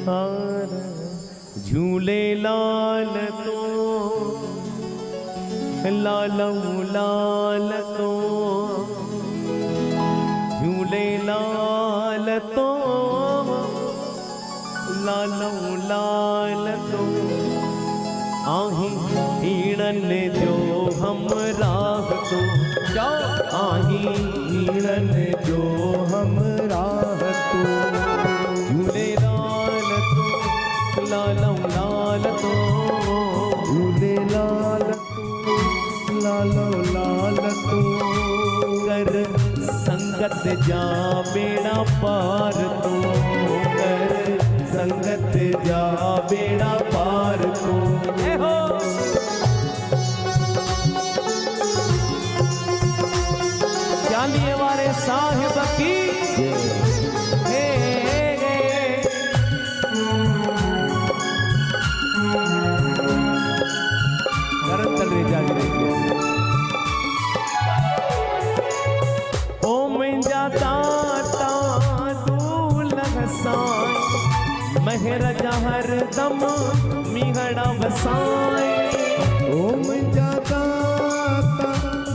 हार झूले लाल तो लालऊ लाल तो झूले लाल तो लालऊ लाल तो आही हिरण जो हम राह तो आही हिरण जो हम राह तो झूले लाल तो लालऊ लाल तो झूले लाल तो लालऊ लाल तो कर संगत जा बेड़ा पार तो कर संगत जा बेड़ा पार तो चांदिए वाले साहिब की चल रही जाग रही ओम जाता दूल्हा साई महर जहर दम मिहड़ा वसाई ओम जाता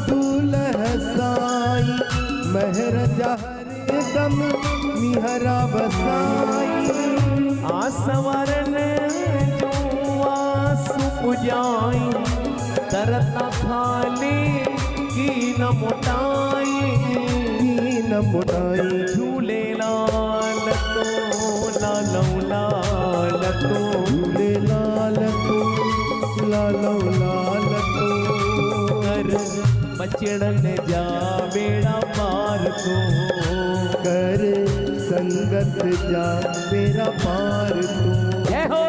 दूल्हा साई महर जहर दम मिहरा वसाई आसवरन जो आसु पुजाई तरता खाली की न मोटाई झूले लाल तो लालऊ लाल तो झूले लाल तो लालऊ लाल तो कर बचड़न जा बेड़ा पार तो कर संगत जा बेड़ा पार तो जय हो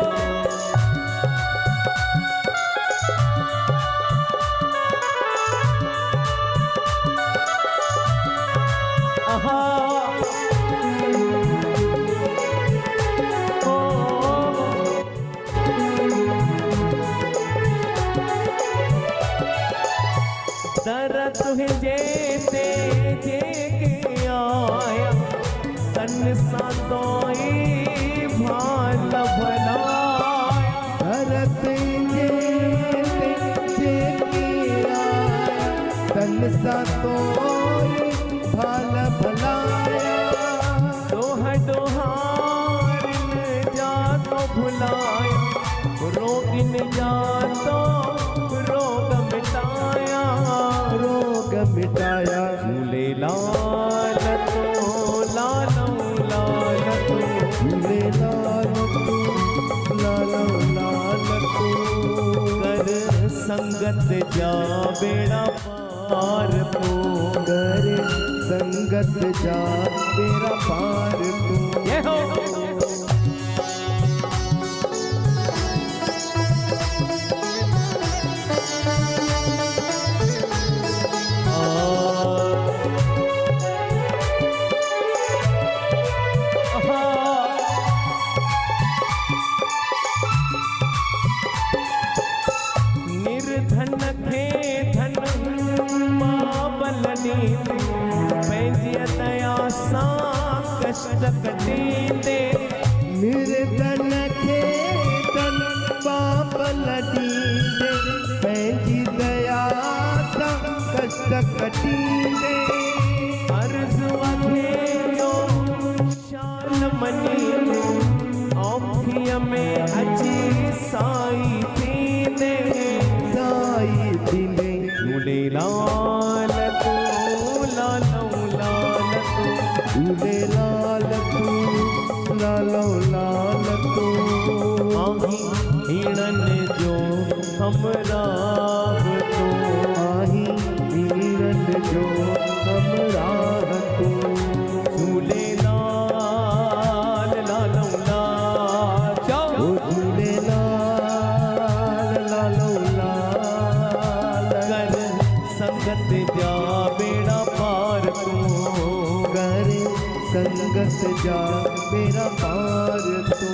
दर तुहे जैसे जे के आया तन सातोई भाल भलाया धरत जैसे जे के आया तन सातोई भाल भलाया दोहार न जा तो भुलाया रोगिन जा तो रोग मिटाया मिटाया झूले लाल तो लालऊ लाल तो झूले लाल तो लालऊ लाल तो कर संगत जा बेड़ा पार तो कर संगत जा बेड़ा पार तो ये हो निर्धन खे धन मावलनी पंहिंजी दया सां कष्ट कटींदे निर्धन खे धन बाबल ॾींदे पंहिंजी दया सां कष्ट कटींदे अर्ज़ वधेयो शान मनी औखीअ में अची साई थींदे साई थींदे झूले लाल तो लालऊ लाल तो झूले लाल तो लालऊ लाल तो आही हिरण जो हम राह तो आही हिरण जो हम राह तो झूले लाल लालऊ लाल ओ झूले लाल लालऊ लाल कर संगत जा बेड़ा पार तो करे संगत जा बेड़ा पार तो